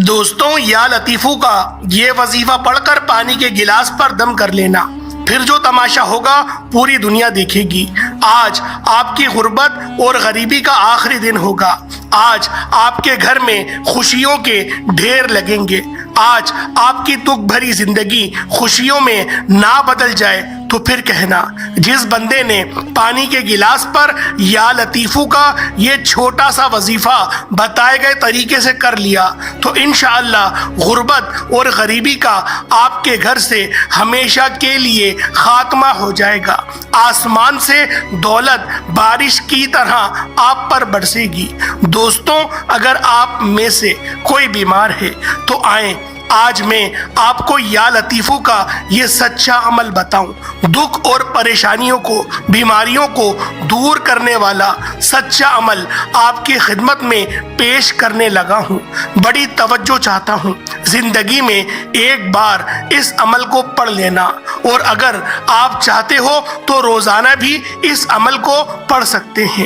دوستوں، یا لطیفو کا یہ وظیفہ پڑھ کر پانی کے گلاس پر دم کر لینا، پھر جو تماشا ہوگا پوری دنیا دیکھے گی۔ آج آپ کی غربت اور غریبی کا آخری دن ہوگا۔ آج آپ کے گھر میں خوشیوں کے ڈھیر لگیں گے۔ آج آپ کی دکھ بھری زندگی خوشیوں میں نہ بدل جائے تو پھر کہنا، جس بندے نے پانی کے گلاس پر یا لطیفو کا یہ چھوٹا سا وظیفہ بتائے گئے طریقے سے کر لیا تو انشاءاللہ غربت اور غریبی کا آپ کے گھر سے ہمیشہ کے لیے خاتمہ ہو جائے گا۔ آسمان سے دولت بارش کی طرح آپ پر برسے گی۔ دوستوں، اگر آپ میں سے کوئی بیمار ہے تو آئیں، آج میں آپ کو یا لطیفو کا یہ سچا عمل بتاؤں۔ دکھ اور پریشانیوں کو، بیماریوں کو دور کرنے والا سچا عمل آپ کی خدمت میں پیش کرنے لگا ہوں۔ بڑی توجہ چاہتا ہوں، زندگی میں ایک بار اس عمل کو پڑھ لینا، اور اگر آپ چاہتے ہو تو روزانہ بھی اس عمل کو پڑھ سکتے ہیں۔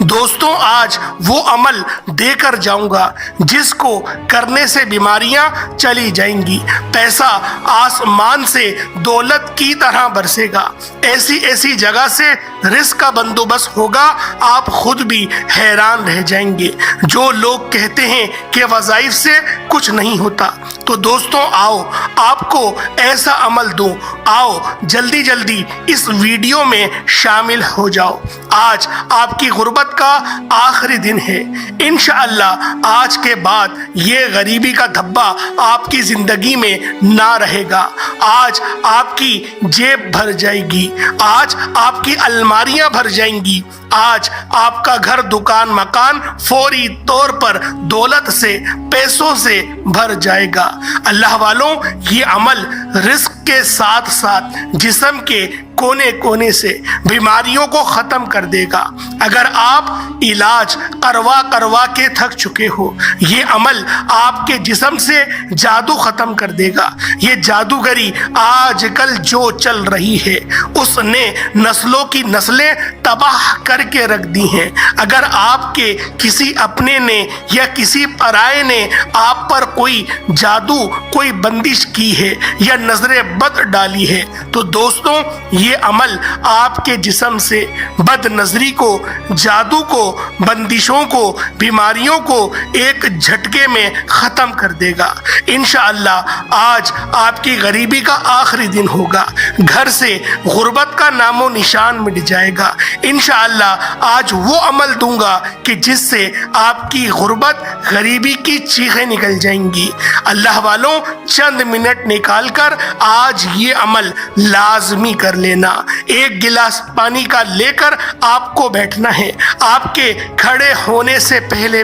دوستوں، آج وہ عمل دے کر جاؤں گا جس کو کرنے سے بیماریاں چلی جائیں گی، پیسہ آسمان سے دولت کی طرح برسے گا، ایسی جگہ سے رزق کا بندوبست ہوگا، آپ خود بھی حیران رہ جائیں گے۔ جو لوگ کہتے ہیں کہ وظائف سے کچھ نہیں ہوتا، تو دوستوں آؤ آپ کو ایسا عمل دوں، آؤ جلدی اس ویڈیو میں شامل ہو جاؤ۔ آج آپ کی غربت کا آخری دن ہے۔ انشاءاللہ آج کے بعد یہ غریبی کا دھبا آپ کی زندگی میں نہ رہے گا۔ آج آپ کی جیب بھر جائے گی، آج آپ کی الماریاں بھر جائیں گی، آج آپ کا گھر، دکان، مکان فوری طور پر دولت سے، پیسوں سے بھر جائے گا۔ اللہ والوں، یہ عمل رزق کے ساتھ ساتھ جسم کے کونے کونے سے بیماریوں کو ختم کر دے گا۔ اگر آپ علاج کروا کے تھک چکے ہو، یہ عمل آپ کے جسم سے جادو ختم کر دے گا۔ یہ جادوگری آج کل جو چل رہی ہے، اس نے نسلوں کی نسلیں تباہ کر کے رکھ دی ہیں۔ اگر آپ کے کسی اپنے نے یا کسی پرائے نے آپ پر کوئی جادو، کوئی بندش کی ہے یا نظر بد ڈالی ہے، تو دوستوں یہ عمل آپ کے جسم سے بد نظری کو، جادو کو، بندشوں کو، بیماریوں کو ایک جھٹکے میں ختم کر دے گا۔ انشاءاللہ آج آپ کی غریبی کا آخری دن ہوگا، گھر سے غربت کا نام و نشان مٹ جائے گا۔ انشاءاللہ آج وہ عمل دوں گا کہ جس سے آپ کی غربت، غریبی کی چیخیں نکل جائیں گی۔ اللہ والوں، چند منٹ نکال کر آج یہ عمل لازمی کر لینا۔ ایک گلاس پانی کا لے کر آپ کو بیٹھنا ہے۔ آپ کے کھڑے ہونے سے پہلے،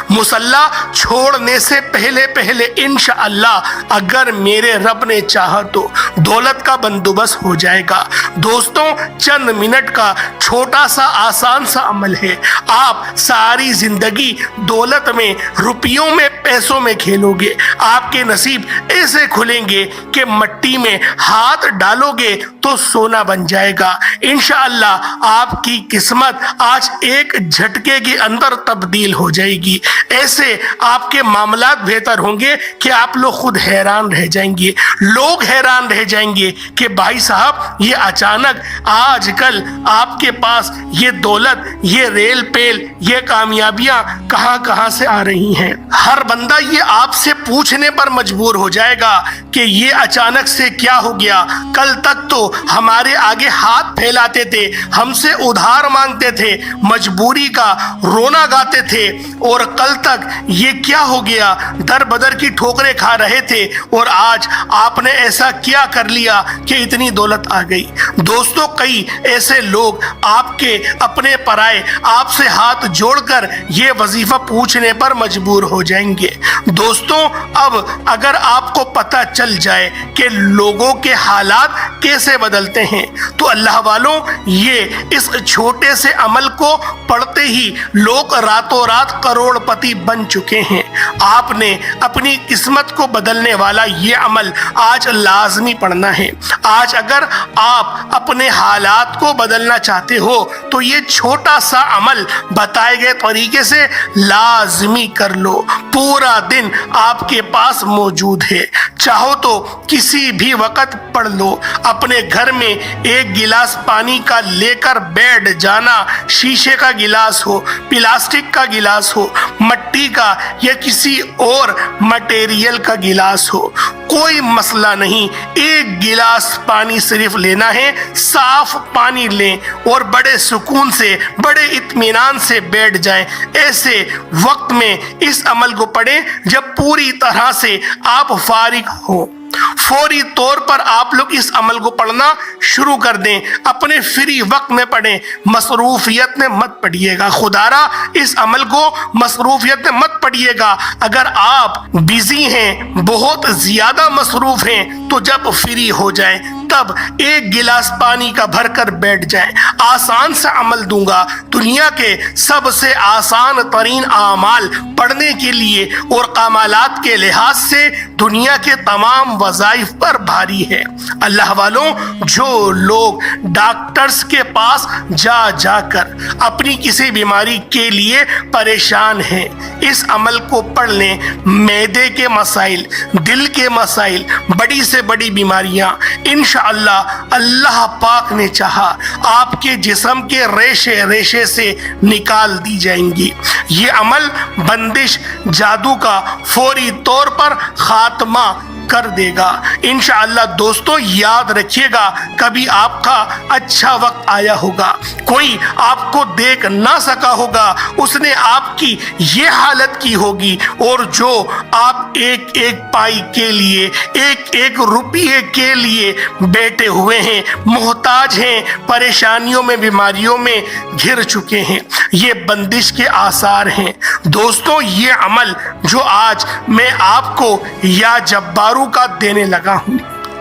مصلی چھوڑنے سے پہلے انشاءاللہ اگر میرے رب نے چاہا تو دولت کا بندوبست ہو جائے گا۔ دوستوں، چند منٹ کا چھوٹا سا آسان سا عمل ہے۔ آپ ساری زندگی دولت میں، روپیوں میں، پیسوں میں کھیلو گے۔ آپ کے نصیب ایسے کھلیں گے کہ مٹی میں ہاتھ ڈالو گے تو سونا بن جائے گا۔ انشاءاللہ آپ کی قسمت آج ایک جھٹکے کے اندر تبدیل ہو جائے گی۔ ایسے آپ کے معاملات بہتر ہوں گے کہ آپ لوگ خود حیران رہ جائیں گے۔ لوگ حیران رہ جائیں گے کہ بھائی صاحب، یہ اچانک آج کل آپ کے پاس یہ دولت، یہ ریل پیل، یہ کامیابیاں کہاں سے آ رہی ہیں۔ ہر بندہ یہ آپ سے پوچھنے پر مجبور ہو جائے گا کہ یہ اچانک سے کیا ہو گیا؟ کل تک تو ہمارے آگے ہاتھ پھیلاتے تھے، ہم سے ادھار مانگتے تھے، مجبوری کا رونا گاتے تھے، اور کل تک یہ کیا ہو گیا؟ در بدر کی ٹھوکریں کھا رہے تھے، اور آج آپ نے ایسا کیا کر لیا کہ اتنی دولت آ گئی؟ دوستوں، کئی ایسے لوگ آپ کے اپنے پرائے آپ سے ہاتھ جوڑ کر یہ وظیفہ پوچھنے پر مجبور ہو جائیں گے۔ دوستوں، اب اگر آپ کو پتہ چل چل جائے کہ لوگوں کے حالات کیسے بدلتے ہیں۔ تو اللہ والوں، یہ اس چھوٹے سے عمل کو پڑھتے ہی لوگ راتوں رات کروڑ پتی بن چکے ہیں۔ آپ نے اپنی قسمت کو بدلنے والا یہ عمل آج لازمی پڑھنا ہے۔ آج اگر آپ اپنے حالات کو بدلنا چاہتے ہو تو یہ چھوٹا سا عمل بتائے گئے طریقے سے لازمی کر لو۔ پورا دن آپ کے پاس موجود ہے، چاہو تو کسی بھی وقت پڑھ لو۔ اپنے گھر میں ایک گلاس پانی کا لے کر بیٹھ جانا، شیشے کا گلاس ہو، پلاسٹک کا گلاس ہو، مٹی کا یا کسی اور مٹیریل کا گلاس ہو، کوئی مسئلہ نہیں۔ ایک گلاس پانی صرف لینا ہے، صاف پانی لیں اور بڑے سکون سے، بڑے اطمینان سے بیٹھ جائیں۔ ایسے وقت میں اس عمل کو پڑھیں جب پوری طرح سے آپ فارغ ہوں۔ فوری طور پر آپ لوگ اس عمل کو پڑھنا شروع کر دیں، اپنے فری وقت میں پڑھیں، مصروفیت میں مت پڑھیے گا۔ خدا را اس عمل کو مصروفیت میں مت پڑھیے گا۔ اگر آپ بیزی ہیں، بہت زیادہ مصروف ہیں، تو جب فری ہو جائیں تب ایک گلاس پانی کا بھر کر بیٹھ جائیں۔ آسان سا عمل دوں گا، دنیا کے سب سے آسان ترین اعمال پڑھنے کے لیے اور کمالات کے لحاظ سے دنیا کے تمام وظائف پر بھاری ہے۔ اللہ والوں، جو لوگ ڈاکٹرز کے پاس جا جا کر اپنی کسی بیماری کے لیے پریشان ہیں، اس عمل کو پڑھ لیں۔ معدے کے مسائل، دل کے مسائل، بڑی سے بڑی بیماریاں انشاءاللہ اللہ پاک نے چاہا آپ کے جسم کے ریشے ریشے سے نکال دی جائیں گی۔ یہ عمل بندش، جادو کا فوری طور پر خاتمہ کر دے گا انشاءاللہ۔ دوستو یاد رکھیے گا، کبھی آپ کا اچھا وقت آیا ہوگا، کوئی آپ کو دیکھ نہ سکا ہوگا، اس نے آپ کی یہ حالت کی ہوگی، اور جو آپ ایک ایک پائی کے لیے، ایک ایک روپیے کے لیے بیٹھے ہوئے ہیں، محتاج ہیں، پریشانیوں میں، بیماریوں میں گھر چکے ہیں، یہ بندش کے آثار ہیں۔ دوستو یہ عمل جو آج میں آپ کو یا جبارو کا دینے لگا ہوں،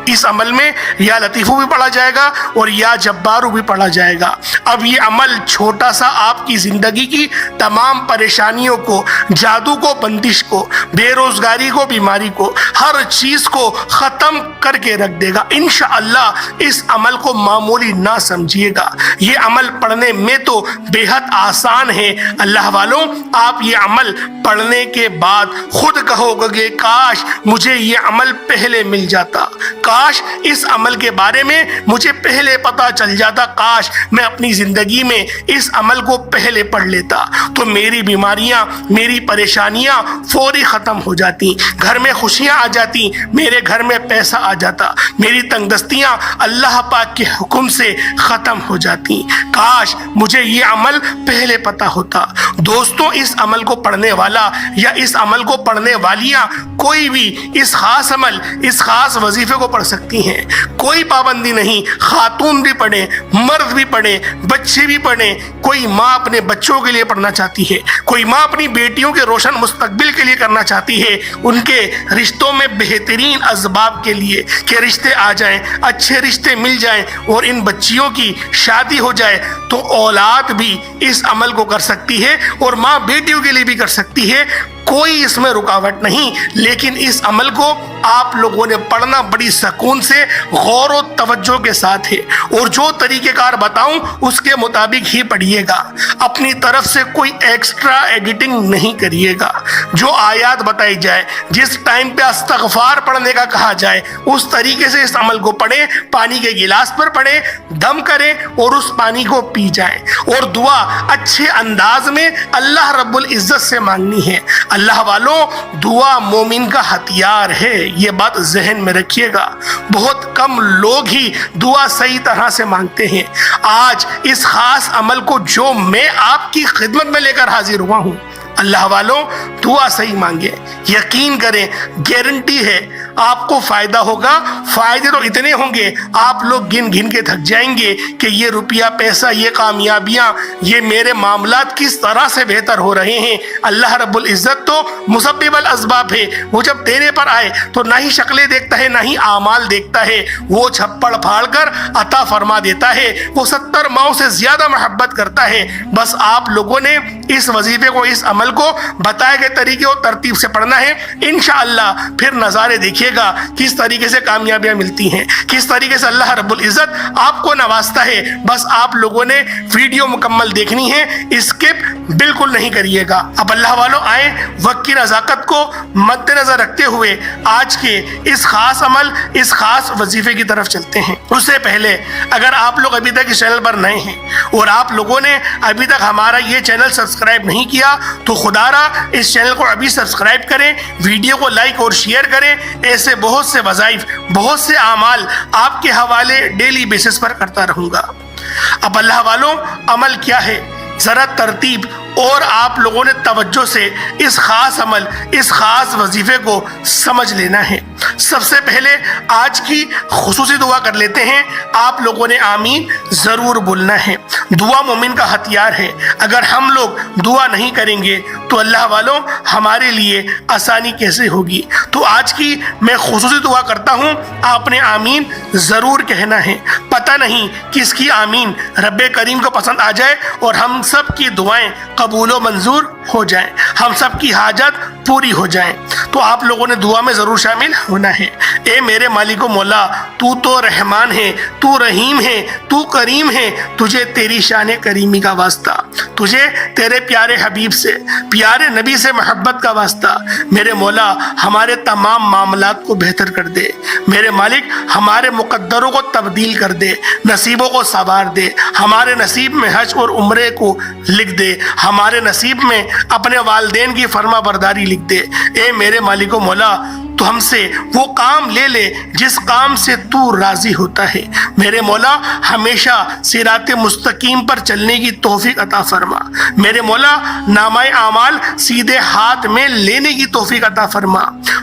اس عمل میں یا لطیفو بھی پڑھا جائے گا اور یا جبارو بھی پڑھا جائے گا۔ اب یہ عمل چھوٹا سا آپ کی زندگی کی تمام پریشانیوں کو، جادو کو، بندش کو، بے روزگاری کو، بیماری کو، ہر چیز کو ختم کر کے رکھ دے گا انشاءاللہ۔ اس عمل کو معمولی نہ سمجھیے گا، یہ عمل پڑھنے میں تو بے حد آسان ہے۔ اللہ والوں، آپ یہ عمل پڑھنے کے بعد خود کہو گے کاش مجھے یہ عمل پہلے مل جاتا، کاش اس عمل کے بارے میں مجھے پہلے پتا چل جاتا، کاش میں اپنی زندگی میں اس عمل کو پہلے پڑھ لیتا تو میری بیماریاں، میری پریشانیاں فوری ختم ہو جاتی، گھر میں خوشیاں آ جاتی، میرے گھر میں پیسہ آ جاتا، میری تنگ دستیاں اللہ پاک کے حکم سے ختم ہو جاتی۔ کاش مجھے یہ عمل پہلے پتا ہوتا۔ دوستوں، اس عمل کو پڑھنے والا یا اس عمل کو پڑھنے والیاں کوئی بھی اس خاص عمل، اس خاص وظیفے کو پڑھ سکتی ہیں، کوئی پابندی نہیں۔ خاتون بھی پڑھیں، مرد بھی پڑھیں، بچے بھی پڑھیں۔ کوئی ماں اپنے بچوں کے لیے پڑھنا چاہتی ہے، کوئی ماں اپنی بیٹیوں کے روشن مستقبل کے لیے کرنا چاہتی ہے، ان کے رشتوں میں بہترین اسباب کے لیے کہ رشتے آ جائیں، اچھے رشتے مل جائیں اور ان بچیوں کی شادی ہو جائے، تو اولاد بھی اس عمل کو کر سکتی ہے اور ماں بیٹیوں کے لیے بھی کر سکتی ہے، کوئی اس میں رکاوٹ نہیں۔ لیکن اس عمل کو آپ لوگوں نے پڑھنا بڑی سکون سے، غور و توجہ کے ساتھ ہے، اور جو طریقہ کار بتاؤں اس کے مطابق ہی پڑھیے گا۔ اپنی طرف سے کوئی ایکسٹرا ایڈیٹنگ نہیں کریے گا۔ جو آیات بتائی جائے، جس ٹائم پہ استغفار پڑھنے کا کہا جائے، اس طریقے سے اس عمل کو پڑھیں، پانی کے گلاس پر پڑھیں، دم کریں اور اس پانی کو پی جائیں، اور دعا اچھے انداز میں اللہ رب العزت سے مانگنی ہے۔ اللہ والوں، دعا مومن کا ہتھیار ہے، یہ بات ذہن میں رکھیے گا۔ بہت کم لوگ ہی دعا صحیح طرح سے مانگتے ہیں۔ آج اس خاص عمل کو جو میں آپ کی خدمت میں لے کر حاضر ہوا ہوں، اللہ والوں، دعا صحیح مانگیں، یقین کریں، گارنٹی ہے آپ کو فائدہ ہوگا. فائدے تو اتنے ہوں گے آپ لوگ گن گن کے تھک جائیں گے کہ یہ روپیہ پیسہ، یہ کامیابیاں، یہ میرے معاملات کس طرح سے بہتر ہو رہے ہیں. اللہ رب العزت تو مسبب الاسباب ہے. وہ جب دینے پر آئے تو نہ ہی شکلیں دیکھتا ہے نہ ہی اعمال دیکھتا ہے، وہ چھپڑ پھاڑ کر عطا فرما دیتا ہے. وہ 70 ماؤں سے زیادہ محبت کرتا ہے. بس آپ لوگوں نے اس وظیفے کو، اس عمل کو بتائے گئے طریقے اور ترتیب سے پڑھنا ہے. انشاءاللہ پھر نظارے دیکھیے گا کس طریقے سے کامیابیاں ملتی ہیں، کس طریقے سے اللہ رب العزت آپ کو نوازتا ہے. بس آپ لوگوں نے ویڈیو مکمل دیکھنی ہے، اسکپ بالکل نہیں کریے گا. اب اللہ والوں آئیں وقت کی نزاکت کو مد نظر رکھتے ہوئے آج کے اس خاص عمل، اس خاص وظیفے کی طرف چلتے ہیں. اس سے پہلے اگر آپ لوگ ابھی تک اس چینل پر نئے ہیں اور آپ لوگوں نے ابھی تک ہمارا یہ چینل سبسکرائب نہیں کیا تو خدا را اس چینل کو ابھی سبسکرائب کریں، ویڈیو کو لائک اور شیئر کریں. ایسے بہت سے وظائف، بہت سے اعمال آپ کے حوالے ڈیلی بیسس پر کرتا رہوں گا. اب اللہ والوں عمل کیا ہے ذرا ترتیب اور آپ لوگوں نے توجہ سے اس خاص عمل، اس خاص وظیفے کو سمجھ لینا ہے. سب سے پہلے آج کی خصوصی دعا کر لیتے ہیں. آپ لوگوں نے آمین ضرور بولنا ہے. دعا مومن کا ہتھیار ہے. اگر ہم لوگ دعا نہیں کریں گے تو اللہ والوں ہمارے لیے آسانی کیسے ہوگی. تو آج کی میں خصوصی دعا کرتا ہوں، آپ نے آمین ضرور کہنا ہے. پتہ نہیں کس کی آمین رب کریم کو پسند آ جائے اور ہم سب کی دعائیں قبول و منظور ہو جائیں، ہم سب کی حاجت پوری ہو جائیں. تو آپ لوگوں نے دعا میں ضرور شامل ہونا ہے. اے میرے مالک و مولا، تو تو رحمان ہے، تو رحیم ہے، تو کریم ہے. تجھے تیری شان کریمی کا واسطہ، تجھے تیرے پیارے حبیب سے، پیارے نبی سے محبت کا واسطہ. میرے مولا ہمارے تمام معاملات کو بہتر کر دے. میرے مالک ہمارے مقدروں کو تبدیل کر دے، نصیبوں کو سنوار دے. ہمارے نصیب میں حج اور عمرے کو لکھ دے. ہمارے نصیب میں اپنے والدین کی فرما برداری لکھ دے. اے میرے مالک و مولا، تو ہم سے وہ کام لے لے جس کام سے تو راضی ہوتا ہے. میرے مولا ہمیشہ صراط مستقیم پر چلنے کی توفیق عطا فرما. میرے مولا نامہ اعمال سیدھے ہاتھ میں لینے کی توفیق عطا فرما.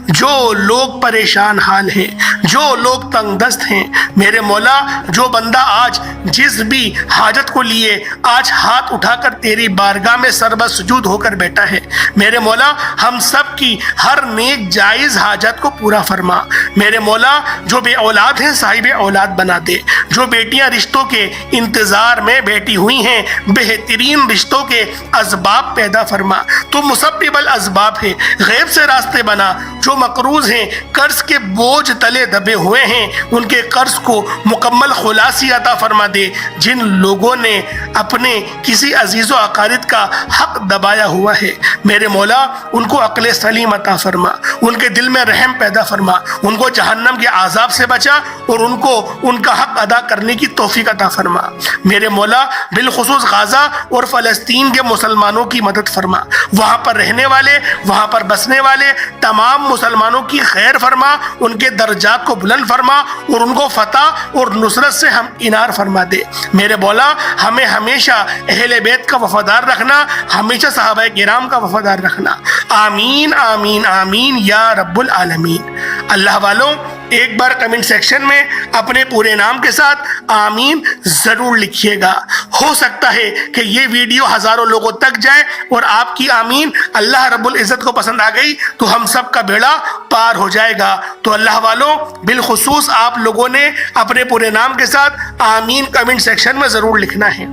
جو لوگ پریشان حال ہیں، جو لوگ تنگ دست ہیں، میرے مولا جو بندہ آج جس بھی حاجت کو لیے آج ہاتھ اٹھا کر تیری بارگاہ میں سربسجود ہو کر بیٹھا ہے، میرے مولا ہم سب کی ہر نیک جائز حاجت کو پورا فرما. میرے مولا جو بے اولاد ہیں صاحب اولاد بنا دے. جو بیٹیاں رشتوں کے انتظار میں بیٹھی ہوئی ہیں بہترین رشتوں کے اسباب پیدا فرما. تو مسبب الاسباب ہے، غیب سے راستے بنا. جو مقروض ہیں، قرض کے بوجھ تلے دبے ہوئے ہیں، ان کے قرض کو مکمل خلاصی عطا فرما دے. جن لوگوں نے اپنے کسی عزیز و اقارب کا حق دبایا ہوا ہے، میرے مولا ان کو عقل سلیم عطا فرما. ان کے دل میں رحم پیدا فرما. ان کو جہنم کے عذاب سے بچا اور ان کو ان کا حق ادا کرنے کی توفیق عطا فرما. میرے مولا بالخصوص غزہ اور فلسطین کے مسلمانوں کی مدد فرما. وہاں پر رہنے والے، وہاں پر بسنے والے تمام مسلمانوں کی خیر فرما. ان کے درجات کو بلند فرما اور ان کو فتح اور نصرت سے ہم انار فرما دے. میرے مولا ہمیں ہمیشہ اہل بیت کا وفادار رکھنا، ہمیشہ صحابہ کرام کا وفادار رکھنا. آمین آمین آمین یا رب العالمین. اللہ والوں ایک بار کمنٹ سیکشن میں اپنے پورے نام کے ساتھ آمین ضرور لکھیے گا. ہو سکتا ہے کہ یہ ویڈیو ہزاروں لوگوں تک جائے اور آپ کی آمین اللہ رب العزت کو پسند آ گئی تو ہم سب کا بیڑا پار ہو جائے گا. تو اللہ والوں بالخصوص آپ لوگوں نے اپنے پورے نام کے ساتھ آمین کمنٹ سیکشن میں ضرور لکھنا ہے.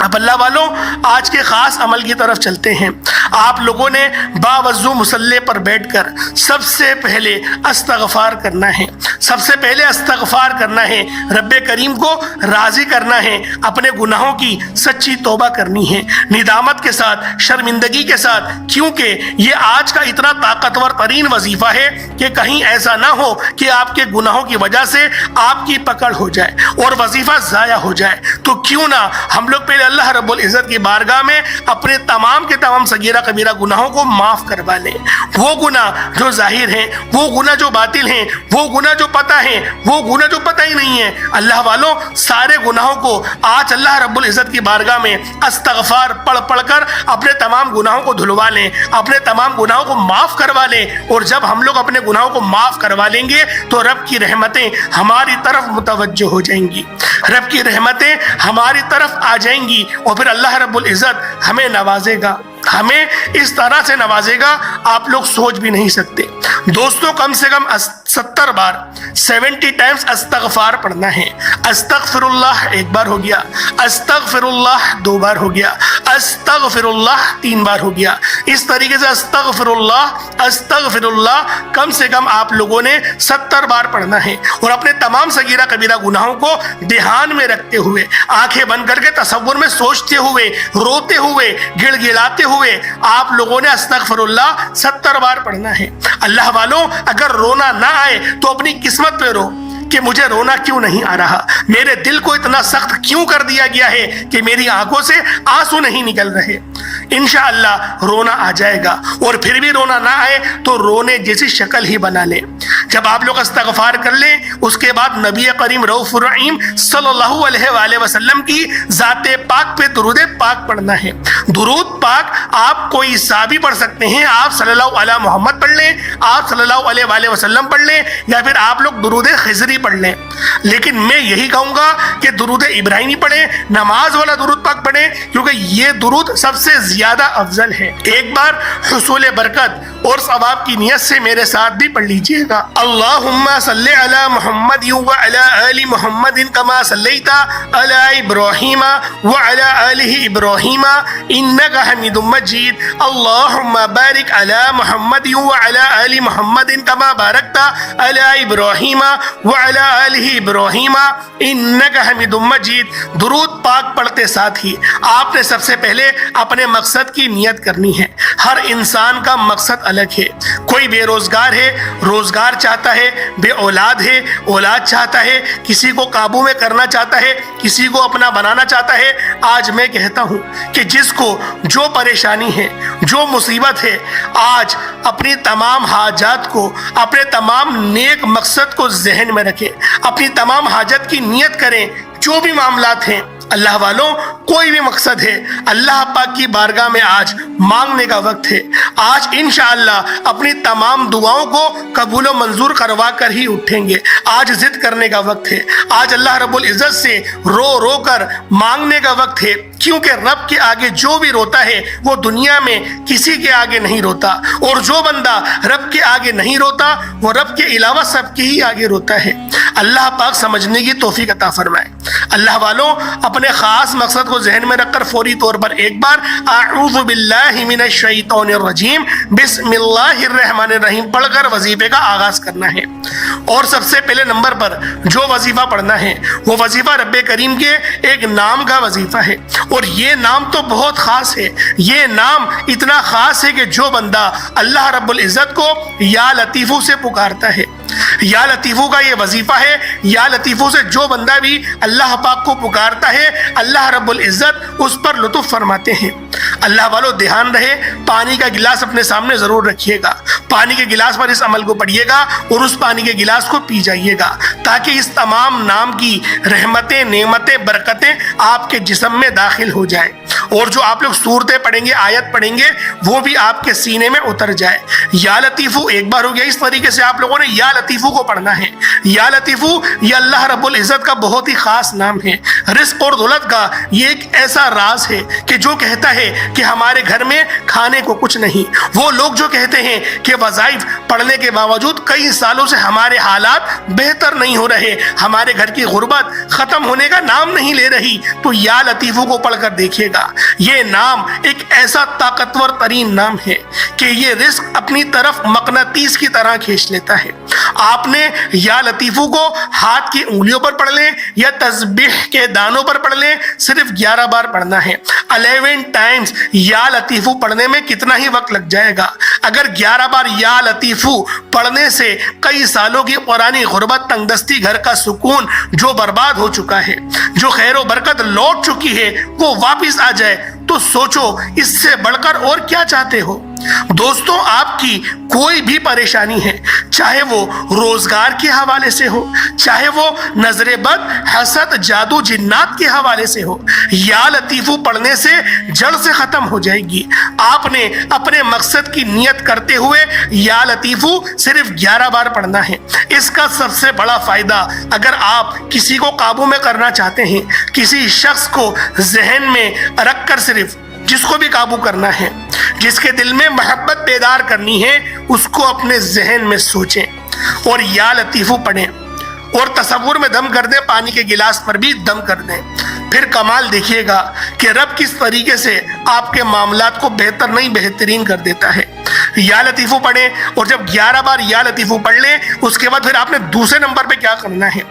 اب اللہ والوں آج کے خاص عمل کی طرف چلتے ہیں. آپ لوگوں نے باوضو مصلی پر بیٹھ کر سب سے پہلے استغفار کرنا ہے. سب سے پہلے استغفار کرنا ہے، رب کریم کو راضی کرنا ہے، اپنے گناہوں کی سچی توبہ کرنی ہے، ندامت کے ساتھ، شرمندگی کے ساتھ. کیونکہ یہ آج کا اتنا طاقتور ترین وظیفہ ہے کہ کہیں ایسا نہ ہو کہ آپ کے گناہوں کی وجہ سے آپ کی پکڑ ہو جائے اور وظیفہ ضائع ہو جائے. تو کیوں نہ ہم لوگ پہلے اللہ رب العزت کی بارگاہ میں اپنے تمام کے تمام صغیرہ کبیرہ گناہوں کو معاف کروا لیں. وہ گناہ جو ظاہر ہیں، وہ گناہ جو باطل ہیں، وہ گناہ جو پتہ ہیں، وہ گناہ جو پتہ ہی نہیں ہے، اللہ والوں سارے گناہوں کو آج اللہ رب العزت کی بارگاہ میں استغفار پڑھ پڑھ کر اپنے تمام گناہوں کو دھلوا لیں، اپنے تمام گناہوں کو معاف کروا لیں. اور جب ہم لوگ اپنے گناہوں کو معاف کروا لیں گے تو رب کی رحمتیں ہماری طرف متوجہ ہو جائیں گی، رب کی رحمتیں ہماری طرف آ جائیں گی، اور پھر اللہ رب العزت ہمیں نوازے گا، ہمیں اس طرح سے نوازے گا آپ لوگ سوچ بھی نہیں سکتے. دوستوں کم سے کم 70 بار 70 ٹائمز استغفار پڑھنا ہے. استغفر اللہ ایک بار ہو گیا، استغفر اللہ 2 بار ہو گیا، استغفر اللہ 3 بار ہو گیا. اس طریقے سے استغفر اللہ کم سے کم آپ لوگوں نے 70 بار پڑھنا ہے. اور اپنے تمام صغیرہ کبیرہ گناہوں کو دھیان میں رکھتے ہوئے، آنکھیں بند کر کے تصور میں سوچتے ہوئے، روتے ہوئے، گڑ گڑاتے ہوئے آپ لوگوں نے استغفر اللہ 70 بار پڑھنا ہے. اللہ والوں اگر رونا نہ آئے تو اپنی قسمت پہ رو کہ مجھے رونا کیوں نہیں آ رہا، میرے دل کو اتنا سخت کیوں کر دیا گیا ہے کہ میری آنکھوں سے آنسو نہیں نکل رہے. انشاءاللہ رونا آ جائے گا. اور پھر بھی رونا نہ آئے تو رونے جیسی شکل ہی بنا لیں. جب آپ لوگ استغفار کر لیں اس کے بعد نبی کریم رؤوف الرحیم صلی اللہ علیہ وآلہ وسلم کی ذات پاک پہ درود پاک پڑھنا ہے. درود پاک آپ کوئی سا بھی پڑھ سکتے ہیں، آپ صلی اللہ علیہ محمد پڑھ لیں، آپ صلی اللہ علیہ وآلہ وسلم پڑھ لیں، یا پھر آپ لوگ درود خضری پڑھ لیں. لیکن میں یہی کہوں گا کہ درود ابراہیمی پڑھیں، نماز والا درود پاک پڑھیں، کیونکہ یہ درود سب سے زیادہ افضل ہے. ایک بار حصول برکت اور ثواب کی نیت سے میرے ساتھ بھی پڑھ لیجئے گا. اللہم صلی علی محمد وعلی آل محمد کما صلیت علی ابراہیم وعلی آل ابراہیم انک حمید مجید. اللہم بارک علی محمد وعلی آل محمد کما بارکت علی ابراہیم وعلی آل ابراہیم انک حمید مجید. درود پاک پڑھتے ساتھ ہی آپ نے سب سے پہلے اپنے مقصد کی نیت کرنی ہے. ہر انسان کا مقصد الگ ہے. کوئی بے روزگار ہے، روزگار چاہتا ہے، بے اولاد ہے، اولاد چاہتا ہے، کسی کو قابو میں کرنا چاہتا ہے، کسی کو اپنا بنانا چاہتا ہے. آج میں کہتا ہوں کہ جس کو جو پریشانی ہے، جو مصیبت ہے، آج اپنی تمام حاجات کو، اپنے تمام نیک مقصد کو ذہن میں رکھیں، اپنی تمام حاجت کی نیت کریں. جو بھی معاملات ہیں اللہ والوں، کوئی بھی مقصد ہے، اللہ پاک کی بارگاہ میں آج مانگنے کا وقت ہے. آج انشاءاللہ اپنی تمام دعاؤں کو قبول و منظور کروا کر ہی اٹھیں گے. آج ضد کرنے کا وقت ہے. آج اللہ رب العزت سے رو رو کر مانگنے کا وقت ہے، کیونکہ رب کے آگے جو بھی روتا ہے وہ دنیا میں کسی کے آگے نہیں روتا، اور جو بندہ رب کے آگے نہیں روتا وہ رب کے علاوہ سب کے ہی آگے روتا ہے. اللہ پاک سمجھنے کی توفیق عطا فرمائے. اللہ والوں اپنے خاص مقصد کو ذہن میں رکھ کر فوری طور پر ایک بار اعوذ باللہ من الشیطان الرجیم بسم اللہ الرحمن الرحیم پڑھ کر وظیفے کا آغاز کرنا ہے. اور سب سے پہلے نمبر پر جو وظیفہ پڑھنا ہے وہ وظیفہ رب کریم کے ایک نام کا وظیفہ ہے. اور یہ نام تو بہت خاص ہے. یہ نام اتنا خاص ہے کہ جو بندہ اللہ رب العزت کو یا لطیفو سے پکارتا ہے، یا لطیفو کا یہ وظیفہ ہے. یا لطیفو سے جو بندہ بھی اللہ پاک کو پکارتا ہے اللہ رب العزت اس پر لطف فرماتے ہیں. اللہ والو دھیان رہے، پانی کا گلاس اپنے سامنے ضرور رکھیے گا. پانی کے گلاس پر اس عمل کو پڑھیے گا اور اس پانی کے گلاس کو پی جائیے گا، تاکہ اس تمام نام کی رحمتیں، نعمتیں، برکتیں آپ کے جسم میں داخل ہو جائے. اور جو آپ لوگ سورتیں پڑھیں گے، آیت پڑھیں گے، وہ بھی آپ کے سینے میں اتر جائے. یا لطیفو ایک بار ہو گیا. اس طریقے سے آپ لوگوں نے یا لطیفو کو پڑھنا ہے. یا لطیفو یہ اللہ رب العزت کا بہت ہی خاص نام ہے. رزق اور دولت کا یہ ایک ایسا راز ہے کہ جو کہتا ہے کہ ہمارے گھر میں کھانے کو کچھ نہیں، وہ لوگ جو کہتے ہیں کہ وظائف پڑھنے کے باوجود کئی سالوں سے ہمارے حالات بہتر نہیں ہو رہے، ہمارے گھر کی غربت ختم ہونے کا نام نہیں لے رہی، تو یا لطیفو کو پڑھ کر دیکھیے گا. یہ نام ایک ایسا طاقتور ترین نام ہے کہ یہ رزق اپنی طرف مقناطیس کی طرح کھینچ لیتا ہے. آپ نے یا لطیفو کو ہاتھ کی انگلیوں پر پڑھ لیں یا تسبیح کے دانوں پر پڑھ لیں، صرف 11 بار پڑھنا ہے۔ 11 ٹائمز یا لطیفو پڑھنے میں کتنا ہی وقت لگ جائے گا؟ اگر 11 بار یا لطیفو پڑھنے سے کئی سالوں کی قرآنی غربت، تنگ دستی، گھر کا سکون جو برباد ہو چکا ہے، جو خیر و برکت لوٹ چکی ہے، وہ واپس آ جائے تو سوچو اس سے بڑھ کر اور کیا چاہتے ہو؟ دوستوں، آپ کی کوئی بھی پریشانی ہے، چاہے وہ روزگار کے حوالے سے ہو، چاہے وہ نظر بد، حسد، جادو، جنات کے حوالے سے ہو، یا لطیفو پڑھنے سے جڑ سے ختم ہو جائے گی۔ آپ نے اپنے مقصد کی نیت کرتے ہوئے یا لطیفو صرف 11 بار پڑھنا ہے۔ اس کا سب سے بڑا فائدہ، اگر آپ کسی کو قابو میں کرنا چاہتے ہیں، کسی شخص کو ذہن میں رکھ کر صرف جس کو بھی قابو کرنا ہے، جس کے دل میں محبت بیدار کرنی ہے، اس کو اپنے ذہن میں سوچیں اور یا لطیفو پڑھیں اور تصور میں دم کر دیں، پانی کے گلاس پر بھی دم کر دیں۔ پھر کمال دیکھیے گا کہ رب کس طریقے سے آپ کے معاملات کو بہتر نہیں بہترین کر دیتا ہے۔ یا لطیفو پڑھیں اور جب 11 بار یا لطیفو پڑھ لیں، اس کے بعد پھر آپ نے دوسرے نمبر پہ کیا کرنا ہے؟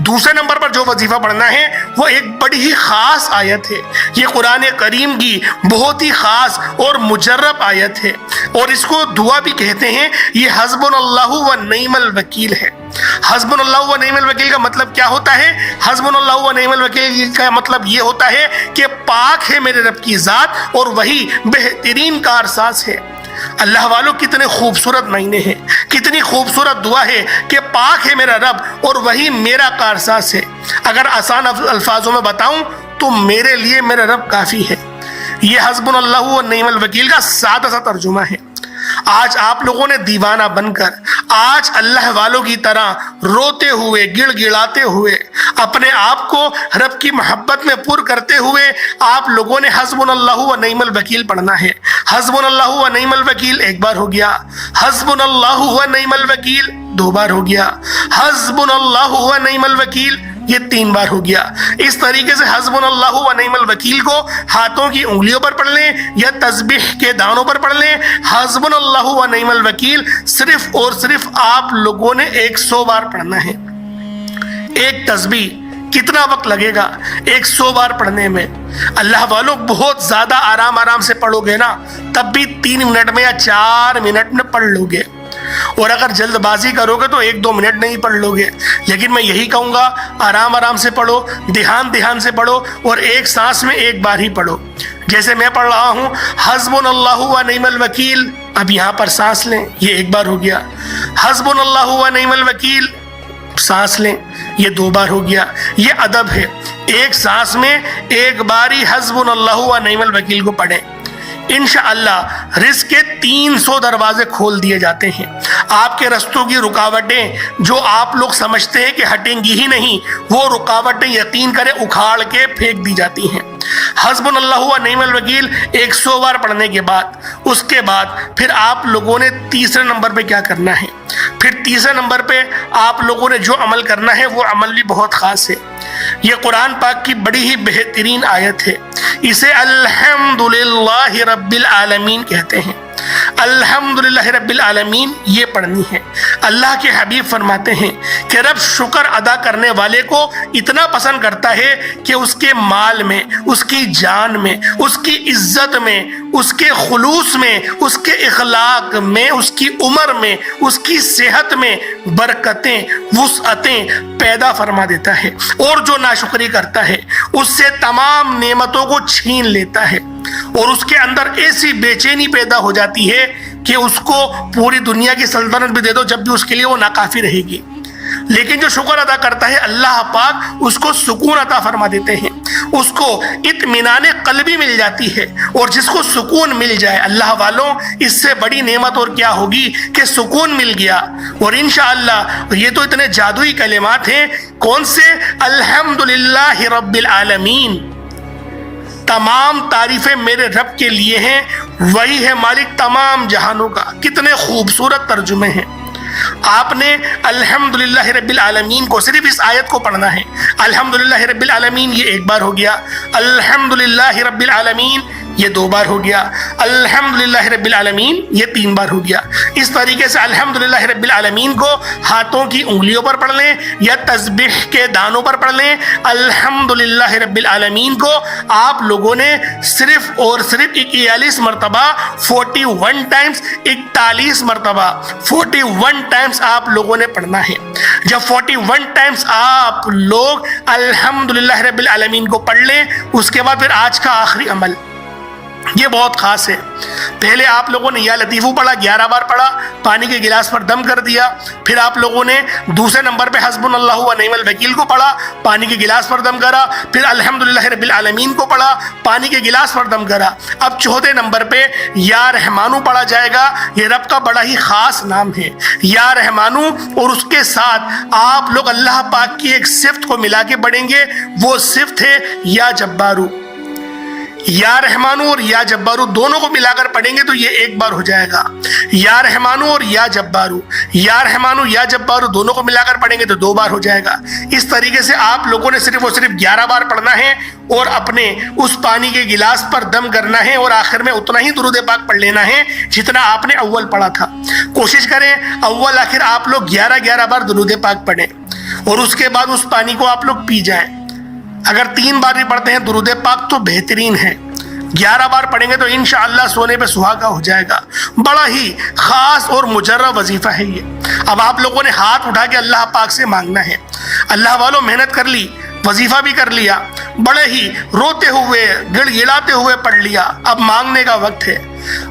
دوسرے نمبر پر جو وظیفہ پڑھنا ہے وہ ایک بڑی ہی خاص آیت ہے۔ یہ قرآن کریم کی بہت ہی خاص اور مجرب آیت ہے اور اس کو دعا بھی کہتے ہیں۔ یہ حسبنا اللہ و نعم الوکیل ہے۔ حسبنا اللہ و نعم الوکیل کا مطلب کیا ہوتا ہے؟ حسبنا اللہ و نعم الوکیل کا مطلب یہ ہوتا ہے کہ پاک ہے میرے رب کی ذات اور وہی بہترین کارساز ہے۔ اللہ والوں، کتنے خوبصورت معنی ہیں، کتنی خوبصورت دعا ہے کہ پاک ہے میرا رب اور وہی میرا کارساز ہے۔ اگر آسان الفاظوں میں بتاؤں تو میرے لیے میرا رب کافی ہے۔ یہ حسبنا اللہ و نعم الوکیل کا سادہ سا ترجمہ ہے۔ آج آپ لوگوں نے دیوانہ بن کر، آج اللہ والوں کی طرح روتے ہوئے، گڑ گڑاتے ہوئے، اپنے آپ کو رب کی محبت میں پر کرتے ہوئے آپ لوگوں نے حسبنا اللہ و نعم الوکیل پڑھنا ہے۔ حسبنا اللہ و نعم الوکیل ایک بار ہو گیا، حسبنا اللہ و نعم الوکیل 2 بار ہو گیا، حسبنا اللہ و نعم الوکیل یہ 3 بار ہو گیا۔ اس طریقے سے حسبنا اللہ و نعم الوکیل کو ہاتھوں کی انگلیوں پر پڑھ لیں یا تسبیح کے دانوں پر پڑھ لیں۔ حسبنا اللہ و نعم الوکیل صرف اور صرف آپ لوگوں نے 100 بار پڑھنا ہے۔ ایک تسبیح کتنا وقت لگے گا 100 بار پڑھنے میں؟ اللہ والوں، بہت زیادہ آرام سے پڑھو گے نا تب بھی 3 منٹ میں یا 4 منٹ میں پڑھ لو گے، اور اگر جلد بازی کرو گے تو 1-2 منٹ نہیں پڑھ لو گے۔ لیکن میں یہی کہوں گا، آرام سے پڑھو، دھیان سے پڑھو اور ایک سانس میں ایک بار ہی پڑھو۔ جیسے میں پڑھ رہا ہوں حسبنا اللہ و نعم الوکیل، اب یہاں پر سانس لیں، یہ 1 بار ہو گیا۔ حسبنا اللہ و نعم الوکیل، سانس لیں، یہ 2 بار ہو گیا۔ یہ ادب ہے، ایک سانس میں ایک باری حسبنا اللہ و نعم الوکیل کو پڑھیں۔ انشاءاللہ رزق کے 300 دروازے کھول دیے جاتے ہیں۔ آپ کے رستوں کی رکاوٹیں جو آپ لوگ سمجھتے ہیں کہ ہٹیں گی ہی نہیں، وہ رکاوٹیں یقین کریں اکھاڑ کے پھینک دی جاتی ہیں۔ حسبنا اللہ و نعم الوکیل 100 بار پڑھنے کے بعد، اس کے بعد پھر آپ لوگوں نے تیسرے نمبر پہ کیا کرنا ہے؟ پھر تیسرے نمبر پہ آپ لوگوں نے جو عمل کرنا ہے وہ عمل بھی بہت خاص ہے۔ یہ قرآن پاک کی بڑی ہی بہترین آیت ہے، اسے الحمدللہ رب العالمین کہتے ہیں۔ الحمدللہ رب العالمین یہ پڑھنی ہے۔ اللہ کے حبیب فرماتے ہیں کہ رب شکر ادا کرنے والے کو اتنا پسند کرتا ہے کہ اس کے مال میں، اس کی جان میں، اس کی عزت میں، اس کے خلوص میں، اس کے اخلاق میں، اس کی عمر میں، اس کی صحت میں برکتیں، وسعتیں پیدا فرما دیتا ہے، اور جو ناشکری کرتا ہے اس سے تمام نعمتوں کو چھین لیتا ہے، اور اس کے اندر ایسی بے چینی پیدا ہو جاتی ہے کہ اس کو پوری دنیا کی سلطنت بھی دے دو جب بھی اس کے لیے وہ ناکافی رہے گی۔ لیکن جو شکر ادا کرتا ہے اللہ پاک اس کو سکون عطا فرما دیتے ہیں، اس کو اطمینان قلبی مل جاتی ہے، اور جس کو سکون مل جائے اللہ والوں، اس سے بڑی نعمت اور کیا ہوگی کہ سکون مل گیا۔ اور انشاءاللہ یہ تو اتنے جادوئی کلمات ہیں، کون سے؟ الحمدللہ رب العالمین، تمام تعریفیں میرے رب کے لیے ہیں، وہی ہے مالک تمام جہانوں کا۔ کتنے خوبصورت ترجمے ہیں۔ آپ نے الحمدللہ رب العالمین کو صرف اس آیت کو پڑھنا ہے۔ الحمدللہ رب العالمین یہ 1 بار ہو گیا، الحمدللہ رب العالمین یہ 2 بار ہو گیا. الحمدللہ رب العالمین یہ 3 بار ہو گیا. اس طریقے سے الحمدللہ رب العالمین کو ہاتھوں کی انگلیوں پر پڑھ لیں یا تسبیح کے دانوں پر پڑھ لیں. الحمدللہ رب العالمین کو آپ لوگوں نے صرف اور صرف 41 مرتبہ 41 ٹائمز 41 مرتبہ 41 ٹائمز آپ لوگوں نے پڑھنا ہے. جب 41 ٹائمز آپ لوگ الحمدللہ رب العالمین کو پڑھ لیں، اس کے بعد پھر آج کا آخری عمل یہ بہت خاص ہے. پہلے آپ لوگوں نے یا لطیفو پڑھا، 11 بار پڑھا، پانی کے گلاس پر دم کر دیا. پھر آپ لوگوں نے دوسرے نمبر پہ حسبنا اللہ و نعم الوکیل کو پڑھا، پانی کے گلاس پر دم کرا. پھر الحمدللہ رب العالمین کو پڑھا، پانی کے گلاس پر دم کرا. اب چوتھے نمبر پہ یا رحمانو پڑھا جائے گا. یہ رب کا بڑا ہی خاص نام ہے یا رحمانو، اور اس کے ساتھ آپ لوگ اللہ پاک کی ایک صفت کو ملا کے پڑھیں گے. وہ صفت ہے یا جبارو. یا رحمانو اور یا جبارو دونوں کو ملا کر پڑھیں گے تو یہ 1 بار ہو جائے گا. یا رحمانو اور یا جبارو، یا رحمانو یا جبارو دونوں کو ملا کر پڑھیں گے تو 2 بار ہو جائے گا. اس طریقے سے آپ لوگوں نے صرف اور صرف 11 بار پڑھنا ہے اور اپنے اس پانی کے گلاس پر دم کرنا ہے اور آخر میں اتنا ہی درود پاک پڑھ لینا ہے جتنا آپ نے اول پڑھا تھا. کوشش کریں اول آخر آپ لوگ 11 بار درود پاک پڑھیں اور اس کے بعد اس پانی کو آپ لوگ پی جائیں. اگر 3 بار بھی پڑھتے ہیں درود پاک تو بہترین ہے. 11 بار پڑھیں گے تو انشاءاللہ سونے پہ سہاگا ہو جائے گا. بڑا ہی خاص اور مجرب وظیفہ ہے یہ. اب آپ لوگوں نے ہاتھ اٹھا کے اللہ پاک سے مانگنا ہے. اللہ والوں محنت کر لی، وظیفہ بھی کر لیا، بڑے ہی روتے ہوئے گڑ گڑاتے ہوئے پڑھ لیا. اب مانگنے کا وقت ہے.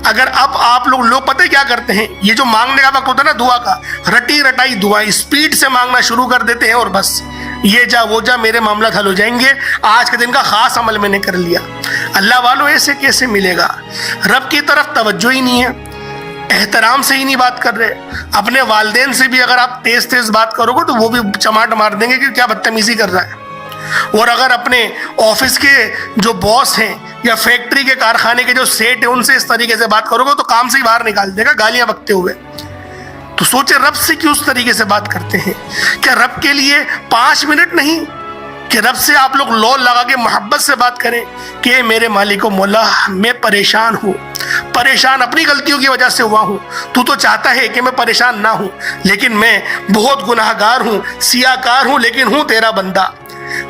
اگر اب آپ لوگ پتہ کیا کرتے ہیں، یہ جو مانگنے کا وقت ہوتا ہے نا دعا کا، رٹی رٹائی دعائیں اسپیڈ سے مانگنا شروع کر دیتے ہیں اور بس یہ جا وہ جا میرے معاملات حل ہو جائیں گے. آج کے دن کا خاص عمل میں نے کر لیا. اللہ والوں ایسے کیسے ملے گا؟ رب کی طرف توجہ ہی نہیں ہے، احترام سے ہی نہیں بات کر رہے. اپنے والدین سے بھی اگر آپ تیز تیز بات کرو گے تو وہ بھی چماٹ مار دیں گے کہ کیا بدتمیزی کر رہا ہے. اور اگر اپنے آفس کے جو باس ہیں یا فیکٹری کے کارخانے کے جو سیٹ ہیں ان سے اس طریقے سے بات کرو گے تو کام سے ہی باہر نکال دے گا گالیاں بکتے ہوئے. تو سوچے رب سے کیوں اس طریقے سے بات کرتے ہیں؟ کیا رب کے لیے 5 منٹ نہیں کہ رب سے آپ لوگ لول لگا کے محبت سے بات کریں کہ میرے مالک و مولا میں پریشان ہوں، پریشان اپنی غلطیوں کی وجہ سے ہوا ہوں. تو چاہتا ہے کہ میں پریشان نہ ہوں، لیکن میں بہت گناہگار ہوں، سیاہ کار ہوں، لیکن ہوں تیرا بندہ.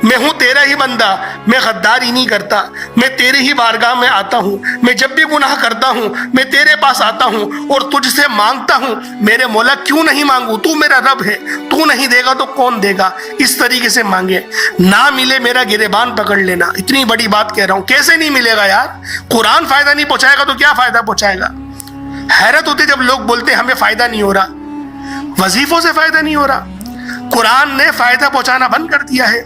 میں ہوں تیرا ہی بندہ، میں غداری نہیں کرتا، میں تیرے ہی بارگاہ میں آتا ہوں. میں جب بھی گناہ کرتا ہوں میں تیرے پاس آتا ہوں اور تجھ سے مانگتا ہوں. میرے مولا کیوں نہیں مانگوں؟ تو میرا رب ہے، تو نہیں دے گا تو کون دے گا؟ اس طریقے سے مانگے. نہ ملے میرا گریبان پکڑ لینا. اتنی بڑی بات کہہ رہا ہوں، کیسے نہیں ملے گا یار؟ قرآن فائدہ نہیں پہنچائے گا تو کیا فائدہ پہنچائے گا؟ حیرت ہوتی جب لوگ بولتے ہمیں فائدہ نہیں ہو رہا. وظیفوں سے فائدہ نہیں ہو رہا، قرآن نے فائدہ پہنچانا بند کر دیا ہے.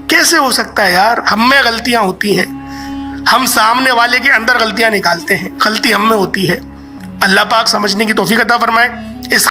کیسے ہو سکتا ہے یار؟ ہم میں غلطیاں ہوتی ہیں، ہم سامنے والے کے اندر غلطیاں نکالتے ہیں، غلطی ہم میں ہوتی ہے. اللہ پاک سمجھنے کی توفیق عطا فرمائے. اس